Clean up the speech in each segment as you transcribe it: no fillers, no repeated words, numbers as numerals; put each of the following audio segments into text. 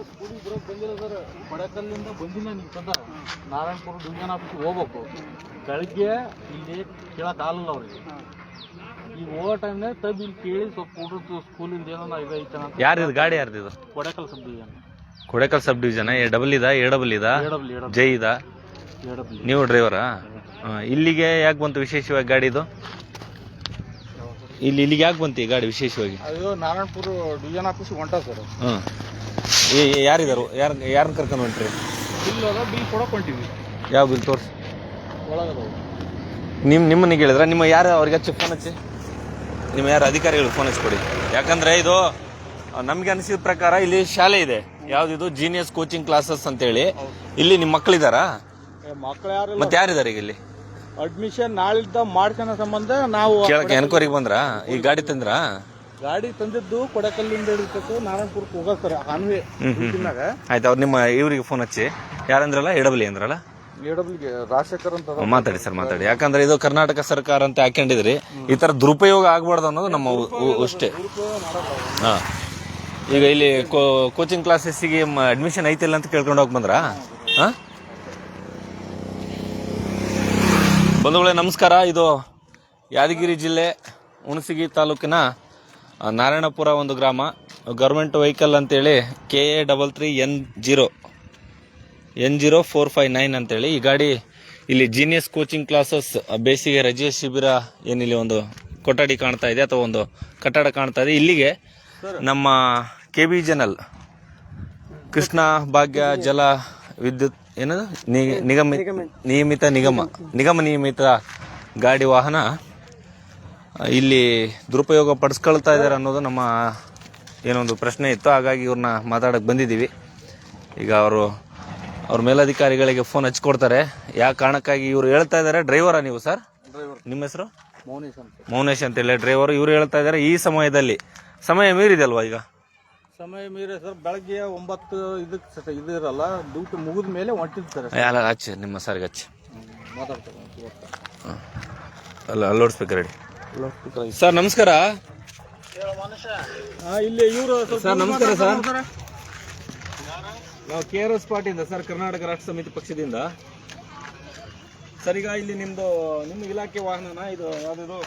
ಸ್ಕೂಲಿಗೆ ಬರೋಕೆ ಬಂದಿಲ್ಲ ಸರ್. ಕೊಡೆಕಲ್ಲಿಂದ ಬಂದಿಲ್ಲ ನೀವು ಸದ ನಾರಾಯಣಪುರ ಡಿವಿಷನ್ ಆಫೀಸ್ಗೆ ಹೋಗ್ಬೇಕು. ಬೆಳಗ್ಗೆ ಇಲ್ಲಿ ಕೇಳೋಕ್ಕಾಗಲ್ಲ ಅವ್ರಿಗೆ. ಈಗ ಹೋಗೋ ಟೈಮ್ನಾಗ ತಬ್ಬಿ ಇಲ್ಲಿ ಕೇಳಿ ಸ್ವಲ್ಪ ಹುಡುಗರು ಸ್ಕೂಲಿಂದ ಏನೋ ಇದು ಐತೆ ಅಂತ. ಯಾರಿದು ಗಾಡಿ ಯಾರ್ದಿದು? Kodekal sub division. Kodekal sub division. Double ಇದ ಜೈ ಇದ? ನೀವು ಡ್ರೈವರಾ? ಇಲ್ಲಿಗೆ ಯಾಕೆ ಬಂತು ವಿಶೇಷವಾಗಿ ಗಾಡಿ ಇದು? ಇಲ್ಲಿಗೆ ಯಾಕೆ ಬಂತು ಈ ಗಾಡಿ ವಿಶೇಷವಾಗಿ? ಅದು ನಾರಾಯಣಪುರ ಡಿವಿಷನ್ ಆಫೀಸ್ಗೆ ಹೊಂಟ ಸರ್. ಯಾರಿದಾರು? ಯಾರನ್ನ ಕರ್ಕೊಂಡು ಹೊಂಟ್ರಿ? ಬಿಲ್ ಅದ, ಬಿಲ್ ಕೊಡಕ್ಕೆ ಹೊಂಟಿವಿ. ಯಾವ ಬಿಲ್ ತೋರಿಸಿ? ಒಳಗದವು. ನಿಮ್ಮನ್ನ ಕೇಳಿದ್ರ? ನಿಮ್ಮ ಯಾರು ಅವ್ರಿಗೆ ಹಚ್ಚಿ ಫೋನ್ ಹಚ್ಚಿ, ನಿಮ್ಮ ಯಾರು ಅಧಿಕಾರಿಗಳು ಫೋನ್ ಹಚ್ಕೊಡಿ. ಯಾಕಂದ್ರೆ ಇದು ನಮ್ಗೆ ಅನಿಸಿದ ಪ್ರಕಾರ ಇಲ್ಲಿ ಶಾಲೆ ಇದೆ, ಯಾವ್ದಿದು ಜೀನಿಯಸ್ ಕೋಚಿಂಗ್ ಕ್ಲಾಸಸ್ ಅಂತೇಳಿ. ಇಲ್ಲಿ ನಿಮ್ಮ ಮಕ್ಕಳಿದಾರಾ? ಮಕ್ಕಳು ಯಾರು? ಮತ್ತೆ ಯಾರಿದ್ದಾರೆ ಈಗ ಇಲ್ಲಿ? ಅಡ್ಮಿಷನ್ ನಾಳಿದ್ದ ಮಾಡ್ಸೋಣ ಸಂಬಂಧ ನಾವು ಕೇಳಕ್ಕೆ ಎನ್ಕ್ವೈರಿಗೆ ಬಂದ್ರ? ಈ ಗಾಡಿ ತಂದ್ರ? ಗಾಡಿ ತಂದಿದ್ದು ಕೊಡೆಕಲ್ಲಿಂದ ಹಿಡಿತಕ್ಕೂ ನಾರಾಯಣಪುರಕ್ಕೆ ಹೋಗೋದು ಸರ್. ಅನ್ವೇ ಆಯ್ತು. ಅವ್ರು ನಿಮ್ಮ ಇವ್ರಿಗೆ ಫೋನ್ ಹಚ್ಚಿ. ಯಾರಂದ್ರಲ್ಲ? ಎಡಬಲಿ ಅಂದ್ರಲ್ಲ? ಎಡಬ್ಲಿಗೆ ರಾಜಶೇಖರ್ ಅಂತ ಮಾತಾಡಿ ಸರ್, ಮಾತಾಡಿ. ಯಾಕಂದ್ರೆ ಇದು ಕರ್ನಾಟಕ ಸರ್ಕಾರ ಅಂತ ಹಾಕೊಂಡಿದ್ರಿ, ಈ ತರ ದುರುಪಯೋಗ ಆಗ್ಬಾರ್ದು ಅನ್ನೋದು ನಮ್ಮ ಅಷ್ಟೇ. ಹಾ, ಈಗ ಇಲ್ಲಿ ಕೋಚಿಂಗ್ ಕ್ಲಾಸಸ್ಸಿಗೆ ಅಡ್ಮಿಷನ್ ಐತಿಲ್ಲ ಅಂತ ಕೇಳ್ಕೊಂಡು ಹೋಗಿ ಬಂದ್ರ? ಹಾ, ಬಂಧುಗಳೇ ನಮಸ್ಕಾರ. ಇದು ಯಾದಗಿರಿ ಜಿಲ್ಲೆ ಹುಣಸಗಿ ತಾಲೂಕಿನ ನಾರಾಯಣಪುರ ಒಂದು ಗ್ರಾಮ. ಗೌರ್ಮೆಂಟ್ ವೆಹಿಕಲ್ ಅಂತೇಳಿ KA33N0459 ಅಂತೇಳಿ ಈ ಗಾಡಿ ಇಲ್ಲಿ ಜೀನಿಯಸ್ ಕೋಚಿಂಗ್ ಕ್ಲಾಸಸ್ ಬೇಸಿಗೆ ರಜೆ ಶಿಬಿರ ಏನಿಲ್ಲಿ ಒಂದು ಕೊಠಡಿ ಕಾಣ್ತಾ ಇದೆ ಅಥವಾ ಒಂದು ಕಟ್ಟಡ ಕಾಣ್ತಾ ಇದೆ. ಇಲ್ಲಿಗೆ ನಮ್ಮ KBJNL ಕೃಷ್ಣ ಭಾಗ್ಯ ಜಲ ವಿದ್ಯುತ್ ಏನದು ನಿಯಮಿತ ಗಾಡಿ ವಾಹನ ಇಲ್ಲಿ ದುರುಪಯೋಗ ಪಡಿಸ್ಕೊಳ್ತಾ ಇದ್ದಾರೆ ಅನ್ನೋದು ನಮ್ಮ ಏನೊಂದು ಪ್ರಶ್ನೆ ಇತ್ತು. ಹಾಗಾಗಿ ಇವ್ರನ್ನ ಮಾತಾಡಕ್ಕೆ ಬಂದಿದ್ದೀವಿ. ಈಗ ಅವ್ರ ಮೇಲಧಿಕಾರಿಗಳಿಗೆ ಫೋನ್ ಹಚ್ಕೊಡ್ತಾರೆ. ಯಾವ ಕಾರಣಕ್ಕಾಗಿ ಇವ್ರು ಹೇಳ್ತಾ ಇದ್ದಾರೆ. ಡ್ರೈವರಾ ನೀವು ಸರ್? ನಿಮ್ಮ ಹೆಸರು? ಮೌನೇಶ್ ಅಂತೇಳಿ ಡ್ರೈವರ್. ಇವ್ರು ಹೇಳ್ತಾ ಇದ್ದಾರೆ ಈ ಸಮಯದಲ್ಲಿ ಸಮಯ ಮೀರಿದೆ ಅಲ್ವಾ? ಈಗ ಸಮಯ ಮೀರಿ ಸರ್. ಬೆಳಗ್ಗೆ 9 ಇದಕ್ಕೆ ಇದು ಇರಲ್ಲ, ಡ್ಯೂಟಿ ಮುಗಿದ ಮೇಲೆ ಹೊಂಟಿರ್ತಾರೆ. ಹಚ್ಚಿ ನಿಮ್ಮ ಸರ್ಗೆ ಹಚ್ಚಿ ಮಾತಾಡ್ತಾರೆ. Loud speaker ready. ಸರ್ ನಮಸ್ಕಾರ. ಇಲ್ಲಿ ಇವರು ಸರ್ ನಮಸ್ಕಾರ ಸರ್. ನಾವು KRS ಪಾರ್ಟಿಯಿಂದ ಸರ್, ಕರ್ನಾಟಕ ರಾಷ್ಟ್ರ ಸಮಿತಿ ಪಕ್ಷದಿಂದ ಸರ್. ಈಗ ಇಲ್ಲಿ ನಿಮ್ಮ ಇಲಾಖೆ ವಾಹನನ ಇದು ಯಾವ್ದು?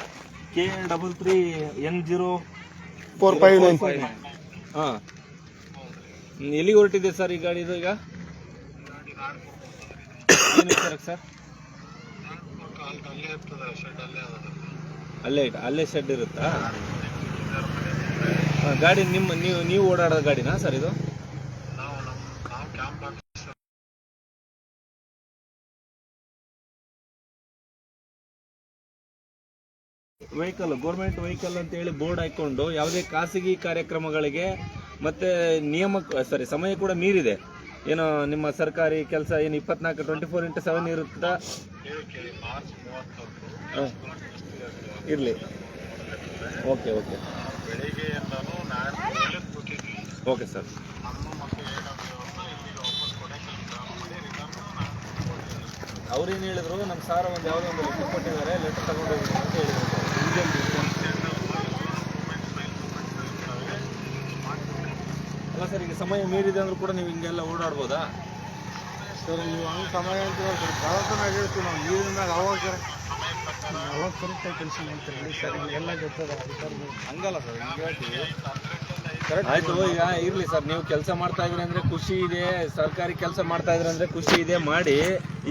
KA33N0459. ಹಾ, ಎಲ್ಲಿಗೆ ಹೊರಟಿದೆ ಸರ್ ಈ ಗಾಡಿ? ಇದು ಈಗ ಸರ್ ಅಲ್ಲೇ ಶೆಡ್ ಇರುತ್ತಾ? ಗಾಡಿ ನೀವು ಓಡಾಡೋ ಗಾಡಿನಾ ಸರ್ ಇದು? ವೆಹಿಕಲ್, ಗೌರ್ಮೆಂಟ್ ವೆಹಿಕಲ್ ಅಂತ ಹೇಳಿ ಬೋರ್ಡ್ ಹಾಕೊಂಡು ಯಾವುದೇ ಖಾಸಗಿ ಕಾರ್ಯಕ್ರಮಗಳಿಗೆ ಮತ್ತೆ ಸಮಯ ಕೂಡ ಮೀರಿದೆ. ಏನೋ ನಿಮ್ಮ ಸರ್ಕಾರಿ ಕೆಲಸ ಏನು 24/7 ಇರುತ್ತಾ? ಇರಲಿ. Okay sir. ಅವ್ರೇನು ಹೇಳಿದ್ರು, ನಮ್ಮ ಸಾರ್ ಒಂದು ಯಾವುದೋ ಒಂದು ಲೆಟರ್ ಕೊಟ್ಟಿದ್ದಾರೆ, ಲೆಟರ್ ತಗೊಂಡೋಗಿದ್ರು ಅಂತ ಹೇಳಿದ್ರು. ಅಲ್ಲ ಸರ್, ಈಗ ಸಮಯ ಮೀರಿದೆ ಅಂದ್ರೂ ಕೂಡ ನೀವು ಹಿಂಗೆಲ್ಲ ಓಡಾಡ್ಬೋದಾ ಸರ್? ನೀವು ಹಂಗೆ ಸಮಯ ಅಂತ ಭಾರತನಾಗ ಹೇಳ್ತೀವಿ ನಾವು. ನೀರಿನಾಗ ಅವಾಗ ಕರೆಕ್ಟ್ ಕೆಲಸ ಮಾಡ್ತೀರಿ ಸರ್. ಎಲ್ಲ ಗೊತ್ತದ ಹಂಗಲ್ಲ ಸರ್, ಹಿಂಗೆ ಹೇಳ್ತೀವಿ. ಆಯ್ತು, ಈಗ ಇರ್ಲಿ ಸರ್. ನೀವು ಕೆಲಸ ಮಾಡ್ತಾ ಇದ್ರಿ ಅಂದ್ರೆ ಖುಷಿ ಇದೆ, ಸರ್ಕಾರಿ ಕೆಲಸ ಮಾಡ್ತಾ ಇದ್ರಿ ಅಂದ್ರೆ ಖುಷಿ ಇದೆ, ಮಾಡಿ.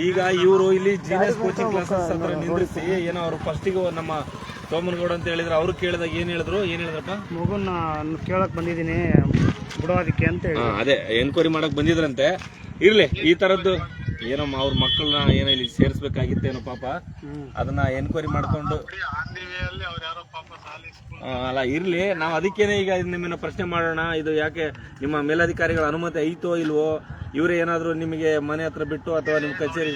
ಈಗ ಇವರು ಇಲ್ಲಿ ಜೀನಿಯಸ್ ಕೋಚಿಂಗ್ ಕ್ಲಾಸಸ್ ಹತ್ರ ನಿಂದಿರಿಸಿ ಏನೋ ಅವ್ರು ಫಸ್ಟಿಗೆ ನಮ್ಮ ಸೋಮನಗೌಡ ಅಂತ ಹೇಳಿದ್ರು. ಅವ್ರು ಕೇಳಿದಾಗ ಏನ್ ಹೇಳಿದ್ರಪ್ಪ? ಮಗುನ ಕೇಳಕ್ ಬಂದಿದ್ದೀನಿ ಬಿಡೋದಕ್ಕೆ ಅಂತ ಹೇಳಿ ಅದೇ ಎನ್ಕ್ವೈರಿ ಮಾಡಕ್ ಬಂದಿದ್ರಂತೆ. ಇರ್ಲಿ, ಈ ತರದ್ದು ಏನೋ ಅವ್ರ ಮಕ್ಕಳನ್ನ ಏನೋ ಇಲ್ಲಿ ಸೇರಿಸ್ಬೇಕಾಗಿತ್ತೇನೋ ಪಾಪ. ಅದನ್ನ ಎನ್ಕ್ವೈರಿ ಮಾಡ್ಕೊಂಡು ಅಲ್ಲ ಇರ್ಲಿ, ನಾವು ಅದಕ್ಕೇನೆ ಈಗ ನಿಮ್ಮನ್ನ ಪ್ರಶ್ನೆ ಮಾಡೋಣ. ಇದು ಯಾಕೆ ನಿಮ್ಮ ಮೇಲಧಿಕಾರಿಗಳ ಅನುಮತಿ ಐತೋ ಇಲ್ವೋ? ಇವರೇ ಏನಾದ್ರು ನಿಮಗೆ ಮನೆ ಹತ್ರ ಬಿಟ್ಟು ಅಥವಾ ನಿಮ್ಮ ಕಚೇರಿ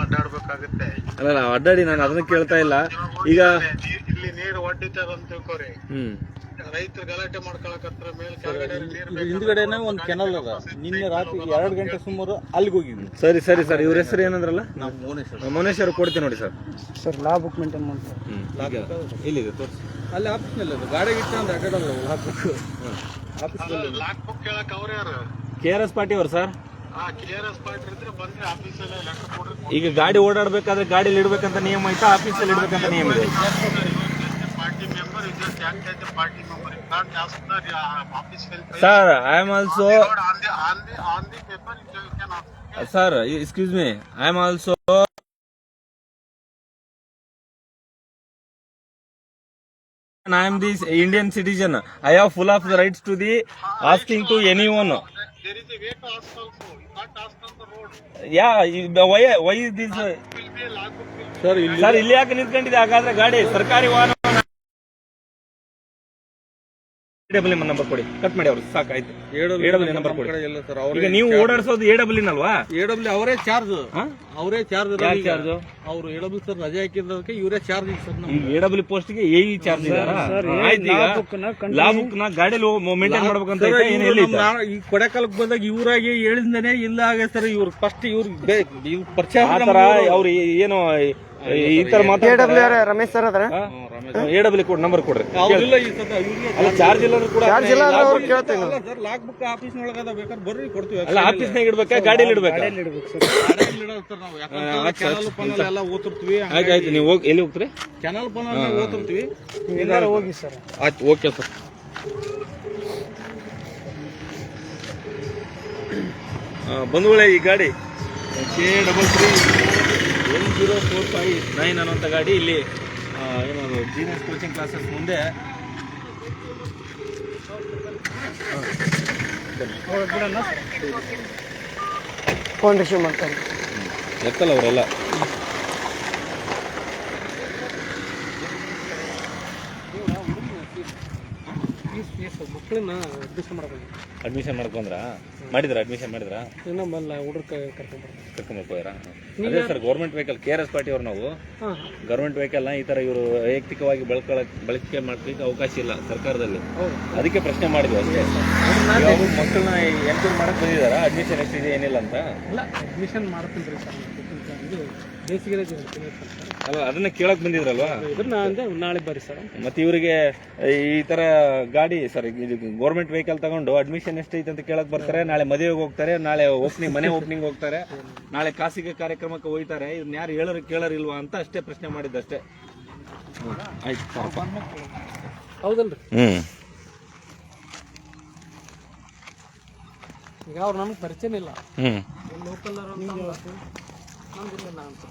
ಅಡ್ಡಾಡ್ಬೇಕಾಗುತ್ತೆ. ಅಲ್ಲ ಅಡ್ಡಾಡಿ, ನಾನು ಅದನ್ನ ಕೇಳ್ತಾ ಇಲ್ಲ. ಈಗ ಇಲ್ಲಿ ನೀರು ಒಡ್ಡಿತಾರ ಅಂತ ತಿಳ್ಕೊರಿ. ರೈತರು ಗಲಾಟೆ ಮಾಡ್ಕೊಳಕತ್ರ ಮೇಲೆ ಕೆಳಗಡೆ ಇದು ಹಿಂದ್ಗಡೆನೆ ಒಂದು ಕೆನಲ್ ಅದ. ನಿನ್ನೆ ರಾತ್ರಿ 2 ಗಂಟೆ ಸುಮಾರು ಅಲ್ಲಿಗೆ ಹೋಗಿದ್ವಿ. ಸರಿ ಸರಿ ಸರ್, ಇವ್ರ ಹೆಸರು ಏನಂದ್ರಲ್ಲ? ನಾವು ಮೋನೇಶ್ವರ. ಮನೇಶ್ವರ ಕೊಡ್ತೀನಿ ನೋಡಿ ಸರ್. ಸರ್ ಲಾ ಬುಕ್ ಮೇಂಟೈನ್ ಮಾಡ್ತಾರೆ. ಎಲ್ಲಿದೆ ತೋರಿಸಿ. ಅಲ್ಲಿ ಆಫೀಸ್ನಲ್ಲಿ ಅದು ಗಾಡಿ ಇಟ್ಟು ಅಂತ ಅಡ್ಡಾಡಲ್ಲ ಹಾಕ್ಬೇಕು ಆಫೀಸ್ನಲ್ಲಿ. ಲಾಕ್ ಬುಕ್ ಕೇಳಕ್ ಅವ್ರ ಯಾರು? KRS ಪಾಟೀಲ್ ಅವ್ರು ಸರ್. KRS ಪಾರ್ಟಿ ಇದ್ರೆ ಬಂದ್ರೆ ಆಫೀಸಲ್ಲಿ ಲೆಟರ್ ಕೊಡ್ರಿ. ಈಗ ಗಾಡಿ ಓಡಾಡ್ಬೇಕಾದ್ರೆ ಗಾಡಿಲಿ ಇಡ್ಬೇಕಂತ ನಿಯಮ ಐತಾ, ಆಫೀಸಲ್ಲಿ ಇಡ್ಬೇಕಂತ ನಿಯಮ ಇದೆ? Party member is just act as a party member. You can't ask the office help. Sir I am also on the paper you can ask. Sir excuse me, I am also I am this Indian citizen. I have full of the rights to the asking to anyone. There is a way to ask also. You can't ask on the road. Yeah, why is this? Will be a log book will be. Sir ಇಲ್ಲಿ sir ಇಲ್ಲಿ ಯಾಕೆ ನಿಂತ್ಕೊಂಡಿದೆ ಹಾಗಾದ್ರೆ ಗಾಡಿ? ಸರ್ಕಾರಿ ವಾಹನ. AW number ಕೊಡಿ, cut ಮಾಡಿ ಅವ್ರು ಸಾಕಾಯ್ತು. AW ನಂಬರ್ ಕೊಡಿ. ಇಲ್ಲ ಸರ್, ಈಗ ಅವರೇ ನೀವು ಓಡಾಡಿಸೋದು AW ನಲ್ವಾ? AW ಅವರೇ ಚಾರ್ಜ್. ಅವರೇ ಚಾರ್ಜ್. ಯಾರು ಚಾರ್ಜ್? ಅವರು AW ಸರ್ ರಜೆ ಹಾಕಿದ್ದಕ್ಕೆ ಇವರೇ ಚಾರ್ಜ್ ಸರ್. ಈಗ AW ಪೋಸ್ಟ್ ಗೆ AE ಚಾರ್ಜ್ ಇದಾರಾ? ಆಯ್ತು, ಈಗ ಲಾ ಬುಕ್ ನ ಗಾಡಿಲಿ ಮೇಂಟೈನ್ ಮಾಡ್ಬೇಕಂತ ಐತೆ, ಏನ್ ಎಲ್ಲಿ ಐತೆ? ಈ ಕೊಡೆಕಾಲಕ್ಕೆ ಬಂದಾಗ ಇವರಾಗಿ ಹೇಳಿದ್ರೆ ಇಲ್ಲ ಆಗ ಸರ್. ಇವ್ರು ಫಸ್ಟ್ ಇವ್ರು ಪರಿಚಯ ಆ ತರ ಅವ್ರು ಏನು ಈ ತರ ಮಾತಾಡ್ತಾರೆ. ರಮೇಶ್ ಸರ್ ಅದ್ರ AW ಕೊಡ್ ನಂಬರ್ ಕೊಡ್ರಿ. ಅವ್ರಿಲ್ಲ ಈ ಸದ ಇವ್ರಿಗೆ ಅಲ್ಲ ಚಾರ್ಜ್ ಇಲ್ಲ ಕೂಡ ಕೇಳ್ತೇನೆ. ಅಲ್ಲ ಸರ್, ಲಾಕ್ ಬುಕ್ ಆಫೀಸ್ ಒಳಗದ ಬೇಕಾದ್ರೆ ಬರ್ರಿ ಕೊಡ್ತೀವಿ. ಅಲ್ಲ ಆಫೀಸ್ನಾಗ ಇಡ್ಬೇಕಾ ಗಾಡಿಲಿ ಇಡ್ಬೇಕಾ? ಇಡ್ಬೇಕು ಸರ್. ಗಾಡಿಯಲ್ಲಿ ಇಡೋದು ಸರ್ ನಾವು. ಯಾಕಂದ್ರೆ ಕೆನಲ್ ಪನಲ್ ಎಲ್ಲ ಓದ್ತಿರ್ತೀವಿ. ಆಯ್ತು, ನೀವು ಹೋಗಿ ಎಲ್ಲಿ ಹೋಗ್ತೀರಿ? ಕೆನಲ್ ಪನಲ್ ಓದ್ತಿರ್ತೀವಿ. ಎಲ್ಲಾರು ಹೋಗಿ ಸರ್. ಆಯ್ತು, ಓಕೆ ಸರ್. ಬಂಧುಗಳೇ, ಈ ಗಾಡಿ K331045 ಅನ್ನುವಂಥ ಗಾಡಿ ಇಲ್ಲಿ ಏನದು ಜೀನಿಯಸ್ ಕೋಚಿಂಗ್ ಕ್ಲಾಸಸ್ ಮುಂದೆ ಫೋನ್ ರಿಸೀವ್ ಮಾಡ್ತಾರೆ. ಎತ್ತಲ್ಲ ಅವರೆಲ್ಲ. ಮಕ್ಕಳನ್ನ ಅಡ್ಮಿಷನ್ ಮಾಡ್ಕೊಂಡು ಅಡ್ಮಿಷನ್ ಮಾಡಿದ್ರ ಇನ್ನೊಬ್ಬಲ್ಲ ಹುಡುಗ ಕರ್ಕೊಂಡ್ಬರ್ತಾರೆ. ಹೋಗ್ಯಾರ? ಅದೇ sir, government vehicle KRS party ಅವ್ರು. ನಾವು ಗೌರ್ಮೆಂಟ್ ವೆಹಿಕಲ್ ನ ಈ ತರ ಇವರು ವೈಯಕ್ತಿಕವಾಗಿ ಬಳಕೆ ಮಾಡ್ಲಿಕ್ಕೆ ಅವಕಾಶ ಇಲ್ಲ ಸರ್ಕಾರದಲ್ಲಿ. ಅದಕ್ಕೆ ಪ್ರಶ್ನೆ ಮಾಡಿದ್ವಿ ಅಷ್ಟೇ. ಮಕ್ಕಳನ್ನ ಎನ್ಕ್ವೈರಿ ಮಾಡಕ್ ಬಂದಿದಾರ? ಅಡ್ಮಿಷನ್ ಎಷ್ಟಿದೆ ಏನಿಲ್ಲ ಅಂತ? ಇಲ್ಲ, ಅಡ್ಮಿಷನ್ ಮಾಡ್ತೀನಿ ಸರ್. ಇದು ಬೇಸಿಗೆ ರಜೆ ಅಲ್ಲ, ಅದನ್ನ ಕೇಳಕ್ ಬಂದಿದ್ರಲ್ವಾ? ಇದನ್ನ ಅಂದ್ರೆ ನಾಳೆ ಬರ್ರಿ ಸರ್. ಮತ್ತೆ ಇವರಿಗೆ ಈ ತರ ಗಾಡಿ ಸರ್, ಇದು ಗೌರ್ಮೆಂಟ್ ವೆಹಿಕಲ್ ತಗೊಂಡು ಅಡ್ಮಿಷನ್ ಎಷ್ಟೈತೆ ಅಂತ ಕೇಳಕ್ ಬರ್ತಾರೆ. ನಾಳೆ ಮದುವೆಗೆ ಹೋಗ್ತಾರೆ, ನಾಳೆ ಮನೆ ಓಪನಿಂಗ್ ಹೋಗ್ತಾರೆ, ನಾಳೆ ಖಾಸಗಿ ಕಾರ್ಯಕ್ರಮಕ್ಕೆ ಹೋಗ್ತಾರೆ. ಇದನ್ನ ಯಾರು ಹೇಳೋರು ಕೇಳೋರಿಲ್ವಾ ಅಂತ ಅಷ್ಟೇ ಪ್ರಶ್ನೆ ಮಾಡಿದ್ದಷ್ಟೇ. ಆಯ್ತು ಸರ್. ಹೌದಲ್ರಿ? ಈಗ ಅವ್ರು ನಮ್ಗೆ ಪರಿಚಯ ಇಲ್ಲ. ಲೋಕಲ್ ನಮ್ದಿಲ್ಲ ಅಂತ